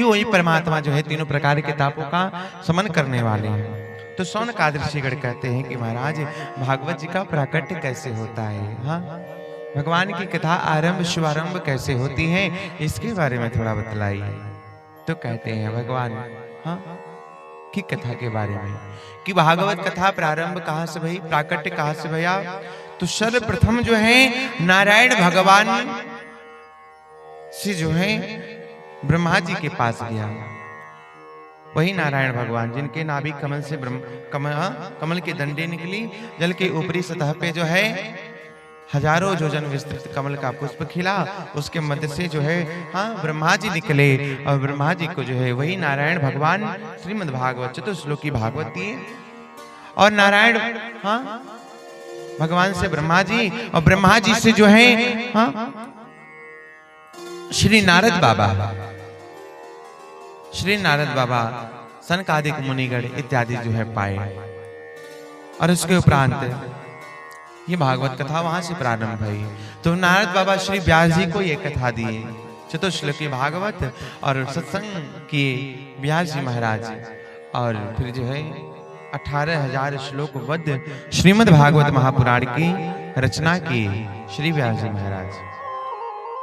कि वही परमात्मा जो है तीनों प्रकार के तापों का समन करने वाले हैं। तो शौनकादि ऋषिगण कहते हैं कि महाराज भागवत जी का प्राकट्य कैसे होता है, हाँ भगवान की कथा आरंभ शुभारंभ कैसे होती है, इसके बारे में थोड़ा बतलाइए। तो कहते हैं भगवान हाँ की कथा के बारे में कि भागवत कथा प्रारंभ कहाँ से भई, प्राकट्य कहाँ से भैया। तो सर्वप्रथम जो है नारायण भगवान से जो है ब्रह्मा जी के पास गया। वही नारायण भगवान जिनके नाभि कमल से कमल के डंडे निकली, जल के ऊपरी सतह पे जो है हजारों योजन विस्तृत कमल का पुष्प खिला, उसके मध्य से जो है हाँ ब्रह्मा जी निकले और ब्रह्मा जी को जो है वही नारायण भगवान श्रीमद् भागवत चतुश्लोकी भागवत दिए। और नारायण हाँ भगवान से ब्रह्मा जी और ब्रह्मा जी से जो है हाँ श्री नारद बाबा सनकादिक मुनिगण इत्यादि जो है पाए। और उसके उपरांत ये भागवत कथा वहां से प्रारंभ हुई। तो नारद बाबा श्री व्यास जी को ये कथा दिए चतुश्लोकी भागवत और सत्संग किए व्यास जी महाराज। और फिर जो है 18,000 श्लोक बद्ध श्रीमद् भागवत महापुराण की रचना की श्री व्यास जी महाराज।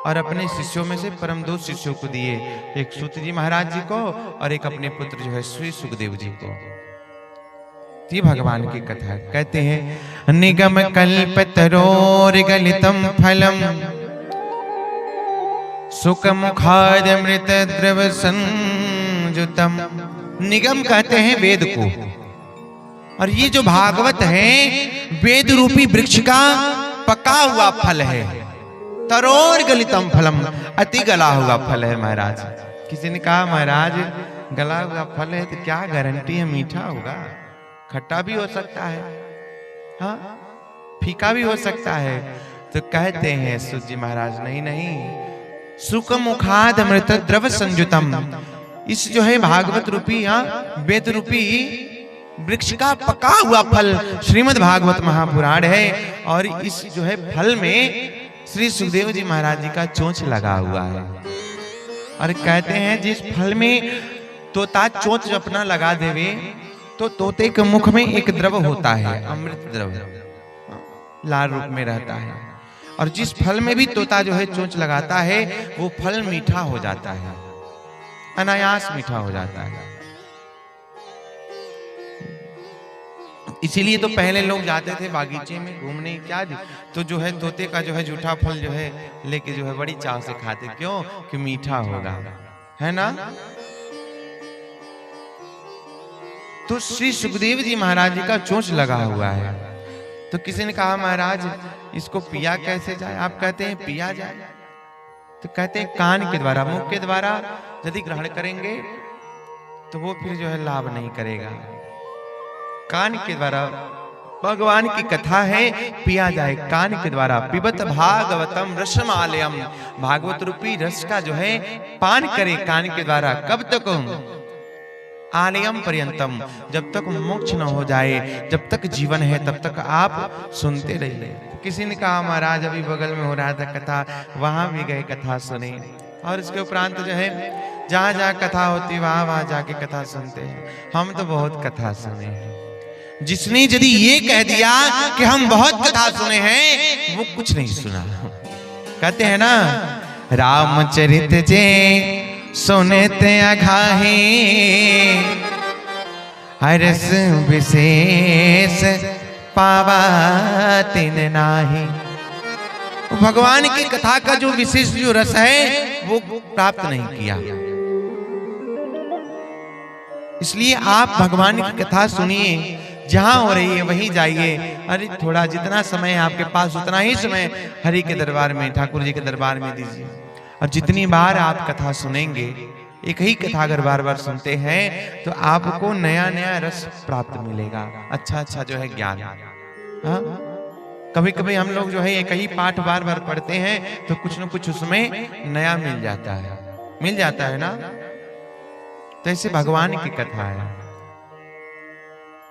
और अपने शिष्यों में से परम दो शिष्यों को दिए, एक सूत जी महाराज जी को और एक अपने पुत्र जो है श्री सुखदेव जी को। ये भगवान की कथा कहते हैं निगम कल्पतरोर गलितम फलम सुख मुखादमृत द्रव संयुतम। निगम कहते हैं वेद को, और ये जो भागवत है वेद रूपी वृक्ष का पका हुआ फल है। तरोर गलितम फलम, अति गला हुआ फल है महाराज। किसी ने कहा महाराज गला हुआ फल है तो क्या गारंटी है मीठा होगा? खट्टा भी हो सकता है, हाँ फीका भी हो सकता है। तो कहते हैं सूत जी महाराज नहीं नहीं, सुख मुखाद अमृत द्रव संयुतम, इस जो है भागवत रूपी हाँ वेद रूपी वृक्ष का पका हुआ फल श्रीमद् भागवत महापुराण है। और इस जो है फल में श्री सुखदेव जी महाराज जी का चोंच लगा हुआ है। और कहते हैं जिस फल में तोता चोंच अपना लगा देवे तो तोते के मुख में एक द्रव होता है, अमृत द्रव लाल रूप में रहता है। और जिस फल में भी तोता जो है चोंच लगाता है वो फल मीठा हो जाता है, अनायास मीठा हो जाता है। इसीलिए तो पहले लोग जाते थे बागीचे में घूमने इत्यादि, तो जो है तोते का जो है जूठा फल जो है लेके जो है बड़ी चाव से खाते, क्यों कि मीठा होगा, है ना। तो श्री सुखदेव जी महाराज जी का चोंच लगा हुआ है। तो किसी ने कहा महाराज इसको पिया कैसे जाए? आप कहते हैं पिया जाए, तो कहते हैं कान के द्वारा, मुख के द्वारा यदि ग्रहण करेंगे तो वो फिर जो है लाभ नहीं करेगा। कान के द्वारा भगवान की कथा है पिया जाए कान के द्वारा। पिबत भागवतम रसमालयम, भागवत रूपी रस का जो है पान करे कान के द्वारा। कब तक? आलयम पर्यंतम, जब तक मोक्ष न हो जाए, जब तक जीवन है तब तक आप सुनते रहिए। किसी ने कहा महाराज अभी बगल में हो रहा था कथा, वहां भी गए कथा सुने। और इसके उपरांत जो है जहां जहां कथा होती वहां वहां जाके कथा सुनते हैं। हम तो बहुत कथा सुने हैं। जिसने यदि ये कह दिया कि हम बहुत कथा सुने हैं वो कुछ नहीं सुना। कहते हैं ना रामचरित जे सुनते अघाही, हरस विशेष पावा तिन नाही। भगवान की कथा का जो विशेष जो रस है वो प्राप्त नहीं किया। इसलिए आप भगवान की कथा सुनिए, जहां हो रही है वहीं जाइए। अरे थोड़ा जितना समय है आपके पास उतना ही समय हरि के दरबार में, ठाकुर जी के दरबार में दीजिए। और जितनी बार आप कथा सुनेंगे, एक ही कथा अगर बार बार सुनते हैं तो आपको नया नया रस प्राप्त मिलेगा, अच्छा अच्छा जो है ज्ञान। हाँ कभी कभी हम लोग जो है एक ही पाठ बार बार पढ़ते हैं तो कुछ न कुछ उसमें नया मिल जाता है ना। तो ऐसे भगवान की कथा है।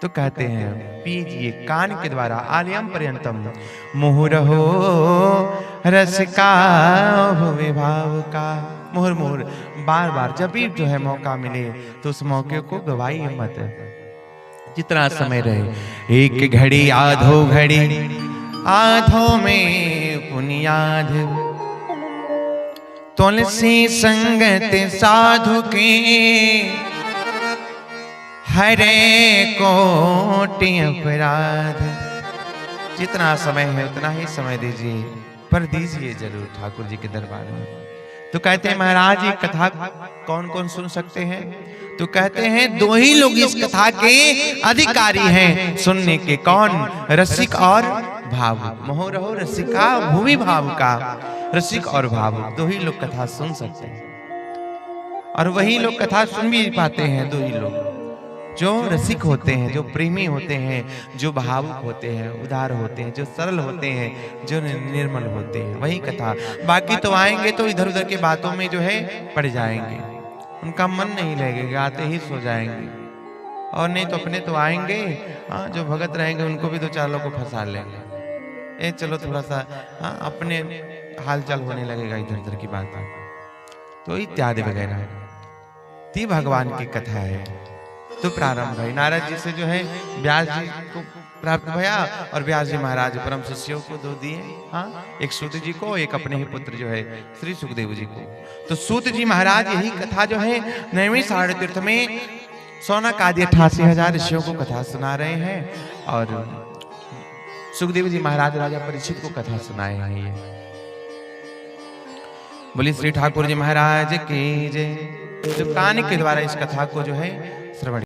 तो कहते हैं पीजिए कान के द्वारा, आलयम पर्यंतम मुहुरहो रस का विभाव का। मुहुर मुहुर बार बार जब भी जो है मौका मिले तो उस मौके को गवाइए मत। जितना समय रहे, एक घड़ी आधो घड़ी आधो में पुनियाद, तुलसी संगत साधु के हरे कोटि अपराध। जितना समय है उतना ही समय दीजिए, पर दीजिए जरूर ठाकुर जी के दरबार में। तो कहते हैं महाराज ये कथा कौन कौन सुन सकते हैं? तो कहते हैं दो ही लोग इस कथा के अधिकारी हैं सुनने के। कौन? रसिक और भावुक। मोह रहो रसिका भूमि भावुका। रसिक और भावुक दो ही लोग कथा सुन सकते हैं, और वही लोग कथा सुन भी पाते हैं। दो ही लोग जो रसिक होते हैं, जो प्रेमी होते हैं, जो भावुक होते हैं, उदार होते हैं, जो सरल होते हैं, जो निर्मल होते हैं, वही कथा। बाकी तो आएंगे तो इधर उधर के बातों में जो है पड़ जाएंगे, उनका मन नहीं लगेगा, आते ही सो जाएंगे। और नहीं तो अपने तो आएंगे, हाँ, जो भगत रहेंगे उनको भी दो चार लोग को फंसा लेंगे। ए चलो थोड़ा सा, हाँ, अपने हालचाल होने लगेगा इधर उधर की बात। तो इत्यादि वगैरह ती भगवान की कथा है। तो प्रारंभ है नारद जी से जो है व्यास जी को प्राप्त भया, और व्यास जी महाराज परम शिष्यों को दो दिए, हाँ, एक सूत जी को, एक अपने ही पुत्र जो है श्री सुखदेव जी को। तो सूत जी महाराज यही कथा जो है 9वें साढ़े तीर्थ में सौनक आदि 88,000 ऋषियों को कथा सुना रहे हैं, और सुखदेव जी महाराज राजा परीक्षित को कथा सुनाए हैं। ये बोली श्री ठाकुर जी महाराज की जय। तो कान के द्वारा इस कथा को जो है श्रवण